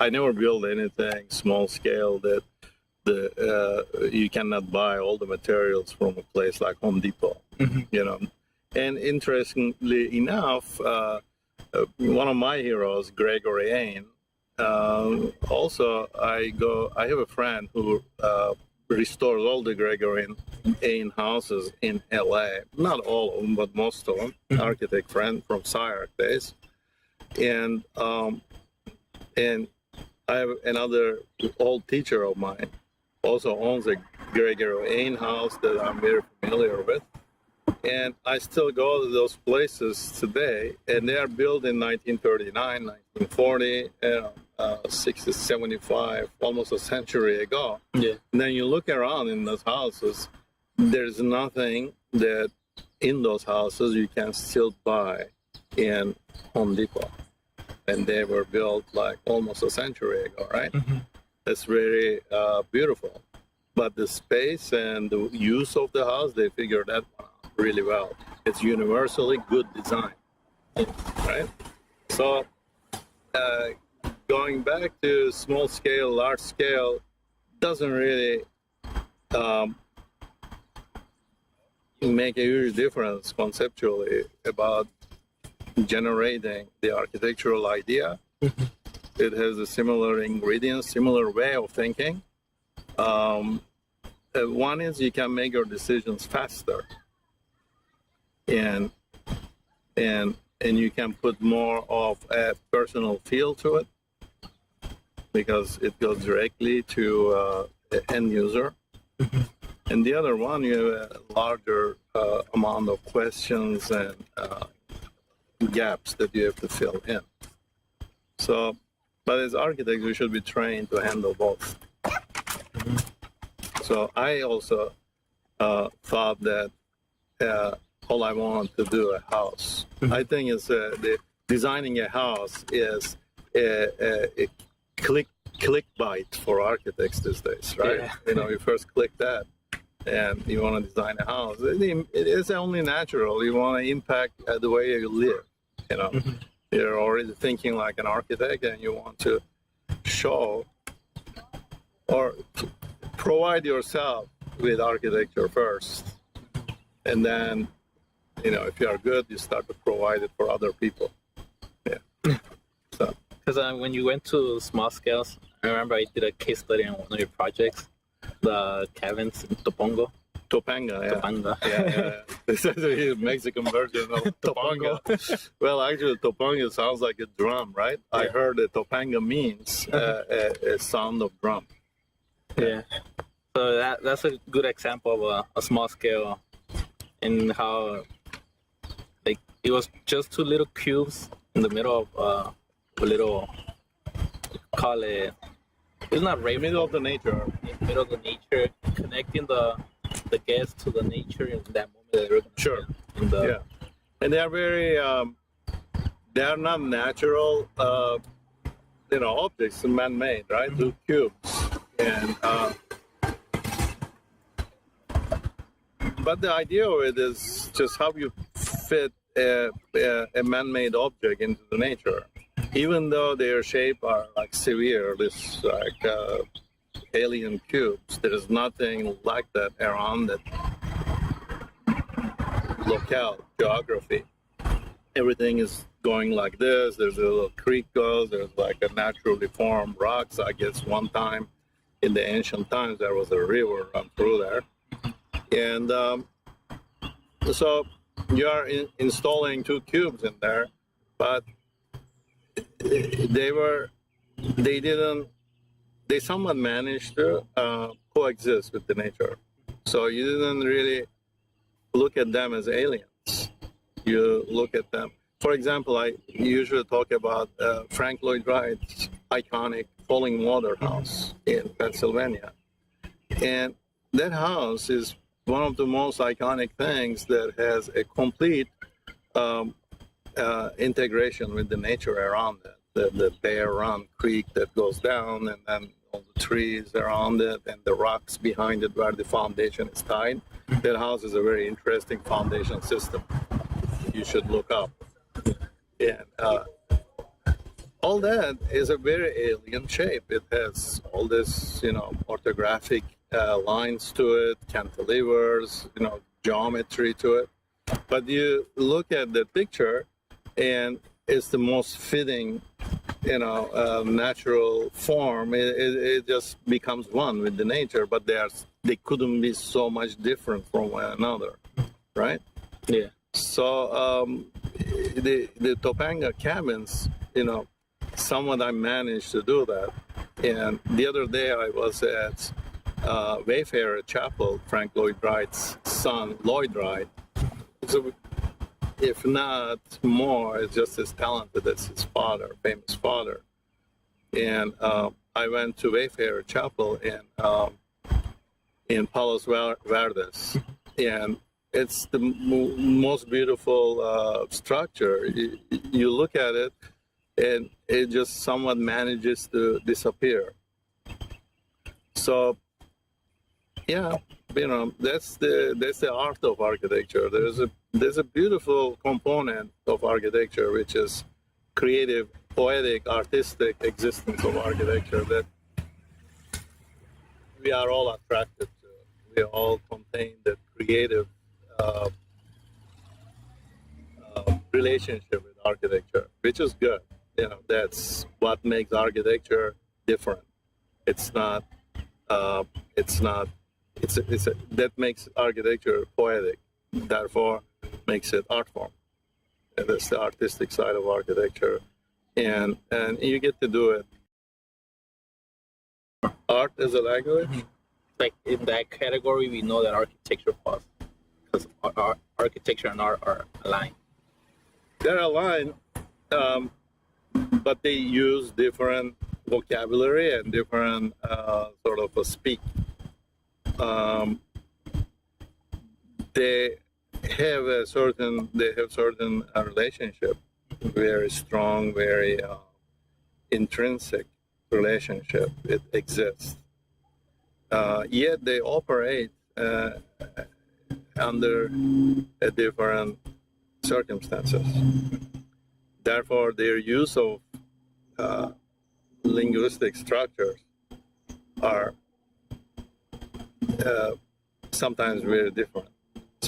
I never built anything small scale that you cannot buy all the materials from a place like Home Depot. You know, and interestingly enough, one of my heroes, Gregory Ain. Also, I have a friend who restores all the Gregory Ain houses in LA. Not all of them, but most of them. Architect friend from SciArc days, and I have another old teacher of mine also owns a Gregory Ain house that I'm very familiar with. And I still go to those places today, and they are built in 1939, 1940, 60, 75, almost a century ago. Yeah. And then you look around in those houses, there's nothing that in those houses you can still buy in Home Depot. And they were built like almost a century ago, right? That's very beautiful. But the space and the use of the house, they figured that one out really well. It's universally good design, right? So going back to small scale, large scale, doesn't really make a huge difference conceptually about generating the architectural idea. It has a similar ingredients, similar way of thinking. One is you can make your decisions faster, and you can put more of a personal feel to it because it goes directly to the end user. And the other one, you have a larger amount of questions and gaps that you have to fill in. So, but as architects, we should be trained to handle both. So I also thought that all I want to do a house. I think it's designing a house is a click bite for architects these days, right? Yeah. You know, you first click that, and you want to design a house. It is only natural. You want to impact the way you live. You know, you're already thinking like an architect, and you want to show or provide yourself with architecture first, and then, you know, if you are good, you start to provide it for other people. Yeah. So. Because when you went to small scales, I remember I did a case study on one of your projects, the cabins in Topanga. Topanga, yeah. This is a Mexican version of Topanga. Well, actually, Topanga sounds like a drum, right? Yeah. I heard that Topanga means a sound of drum. Yeah. So that's a good example of a small scale, and how like it was just two little cubes in the middle of a little, call it, it's not right, middle of the nature. In the middle of the nature, connecting the guests to the nature in that moment. Sure. Yeah. And they are very, they are not natural, objects, man-made, right? Two cubes. And, but the idea of it is just how you fit a man-made object into the nature. Even though their shape are like severe, this like alien cubes, there is nothing like that around it. Locale, geography. Everything is going like this. There's a little creek goes. There's like a naturally formed rocks. I guess one time in the ancient times there was a river run through there. And so you are installing two cubes in there, but they somewhat managed to coexist with the nature. So you didn't really look at them as aliens. You look at them. For example, I usually talk about Frank Lloyd Wright's iconic Falling Water house in Pennsylvania. And that house is one of the most iconic things that has a complete integration with the nature around it. The Bear Run Creek that goes down, and then all the trees around it, and the rocks behind it where the foundation is tied. That house is a very interesting foundation system. You should look up. And all that is a very alien shape. It has all this, orthographic lines to it, cantilevers, geometry to it. But you look at the picture, and it's the most fitting, natural form. It just becomes one with the nature. But they couldn't be so much different from one another, right? Yeah. So the Topanga cabins, somewhat I managed to do that. And the other day I was at Wayfarer Chapel, Frank Lloyd Wright's son, Lloyd Wright. So if not more, it's just as talented as his father, famous father. And I went to Wayfarer Chapel in Palos Verdes, and it's the most beautiful structure. You look at it, and it just somewhat manages to disappear. So, yeah, that's the art of architecture. There's a beautiful component of architecture, which is creative, poetic, artistic existence of architecture that we are all attracted to. We all contain that creative relationship with architecture, which is good. That's what makes architecture different. That makes architecture poetic, therefore makes it art form. And that's the artistic side of architecture. And you get to do it. Art as a language? Like in that category, we know that architecture falls because architecture and art are aligned. They're aligned, but they use different vocabulary and different sort of a speak. They have certain relationship, very strong, very intrinsic relationship. It exists. Yet they operate under different circumstances. Therefore, their use of linguistic structures are sometimes very different.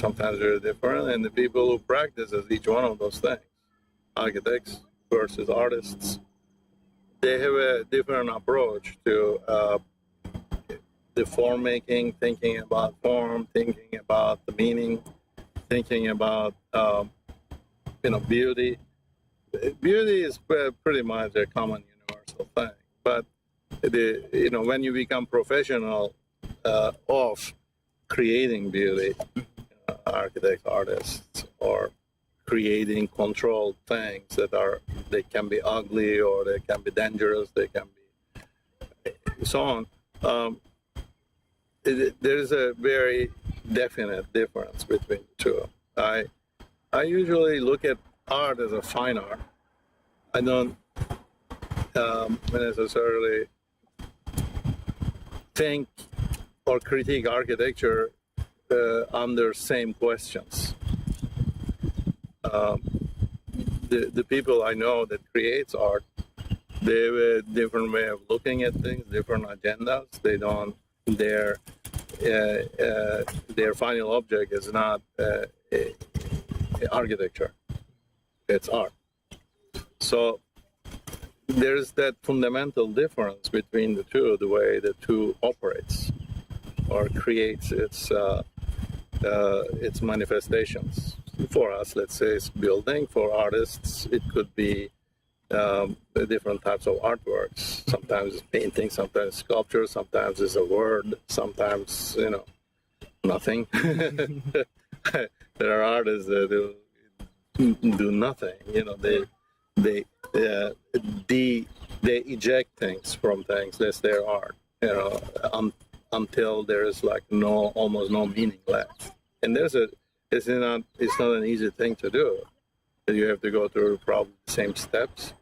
And the people who practice each one of those things, architects versus artists, they have a different approach to the form making, thinking about form, thinking about the meaning, thinking about beauty. Beauty is pretty much a common universal thing. But when you become professional of creating beauty, architects, artists, or creating controlled things they can be ugly or they can be dangerous, they can be so on. There's a very definite difference between the two. I usually look at art as a fine art. I don't necessarily think or critique architecture under same questions. The people I know that creates art, they have a different way of looking at things, different agendas. They don't. Their final object is not architecture; it's art. So there's that fundamental difference between the two, the way the two operates or creates its manifestations. For us, let's say it's building. For artists, it could be different types of artworks. Sometimes it's painting, sometimes sculpture, sometimes it's a word, sometimes nothing. There are artists that do nothing. They eject things from things. That's their art. Until there is almost no meaning left. And it's not an easy thing to do. You have to go through probably the same steps.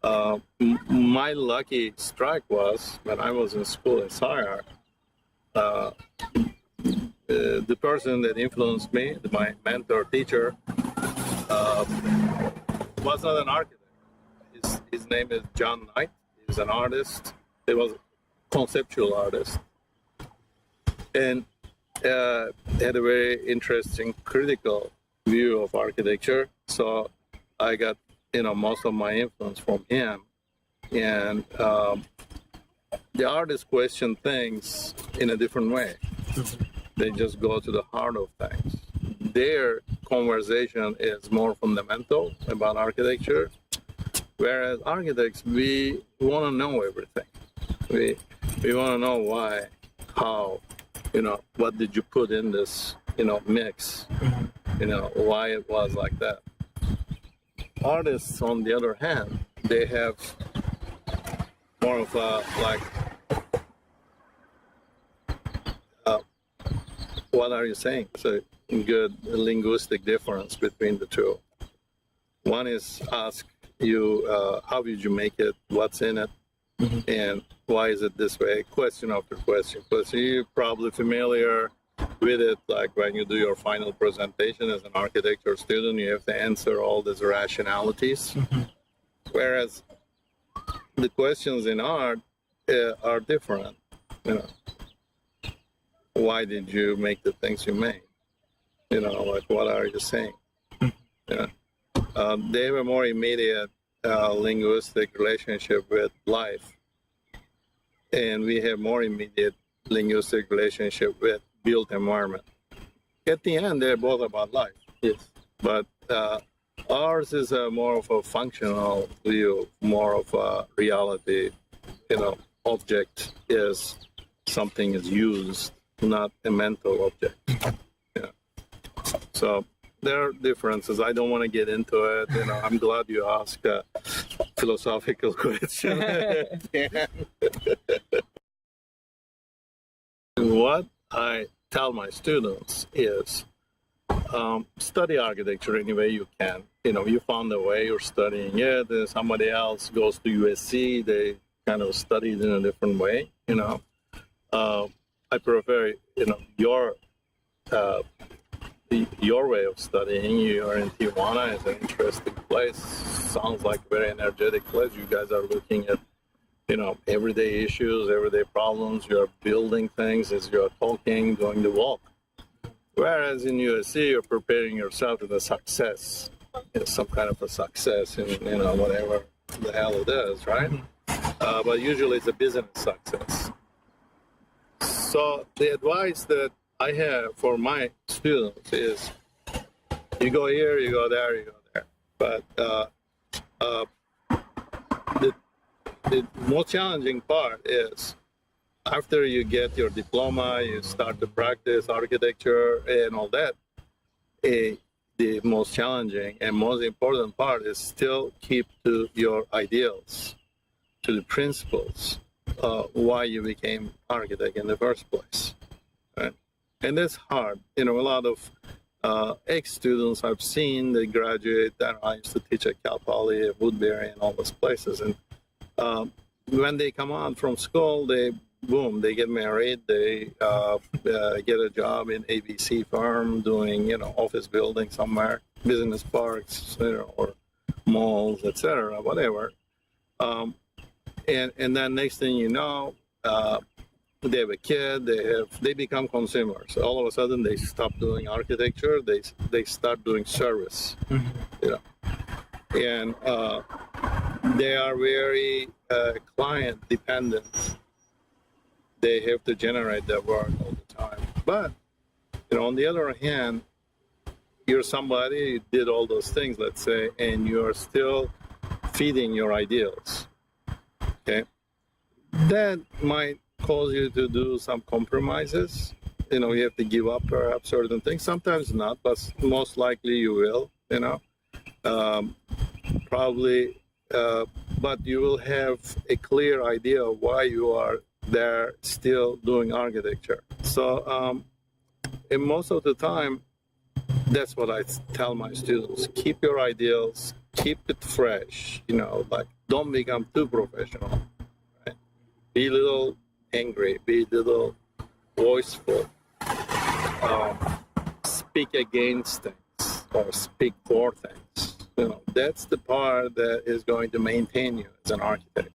My lucky strike was when I was in school in SIAR. The person that influenced me, my mentor teacher, was not an architect. his name is John Knight. He's an artist. He was a conceptual artist. And had a very interesting critical view of architecture. So I got, most of my influence from him. And the artists question things in a different way. They just go to the heart of things. Their conversation is more fundamental about architecture, whereas architects, we want to know everything. We want to know why, how, what did you put in this, mix, why it was like that. Artists, on the other hand, they have more of a, what are you saying? So good linguistic difference between the two. One is ask you, how did you make it? What's in it? And why is it this way? Question after question. You're probably familiar with it, like when you do your final presentation as an architecture student, you have to answer all these rationalities. Whereas the questions in art are different. Why did you make the things you made? What are you saying? They have a more immediate linguistic relationship with life. And we have more immediate linguistic relationship with built environment. At the end, they're both about life. Yes. But ours is more of a functional view, more of a reality. Object is something is used, not a mental object. So there are differences. I don't want to get into it. I'm glad you asked a philosophical question. What I tell my students is study architecture any way you can. You found a way, you're studying it, and somebody else goes to USC, they kind of study it in a different way. I prefer, your way of studying. You're in Tijuana. It's an interesting place. Sounds like a very energetic place. You guys are looking at, everyday issues, everyday problems. You're building things as you're talking, doing the walk. Whereas in USC, you're preparing yourself to the success, some kind of a success in, whatever the hell it is, right? But usually it's a business success. So the advice that I have for my students is, you go here, you go there, you go there. But the most challenging part is after you get your diploma, you start to practice architecture and all that. The most challenging and most important part is still keep to your ideals, to the principles, why you became architect in the first place. Right? And that's hard. A lot of ex-students I've seen, they graduate. I used to teach at Cal Poly, at Woodbury, and all those places. And when they come out from school, they get married. They get a job in ABC firm doing, office building somewhere, business parks, or malls, etc., whatever. And then next thing you know, they have a kid. They become consumers. All of a sudden, they stop doing architecture. They start doing service. And they are very client dependent. They have to generate their work all the time. But on the other hand, you're somebody who did all those things, let's say, and you're still feeding your ideals. Okay, that might cause you to do some compromises. You have to give up perhaps certain things. Sometimes not, but most likely you will. Probably, but you will have a clear idea of why you are there still doing architecture. So, and most of the time, that's what I tell my students. Keep your ideals, keep it fresh, don't become too professional. Right? Be a little angry, be a little voiceful, speak against things or speak for things. That's the part that is going to maintain you as an architect.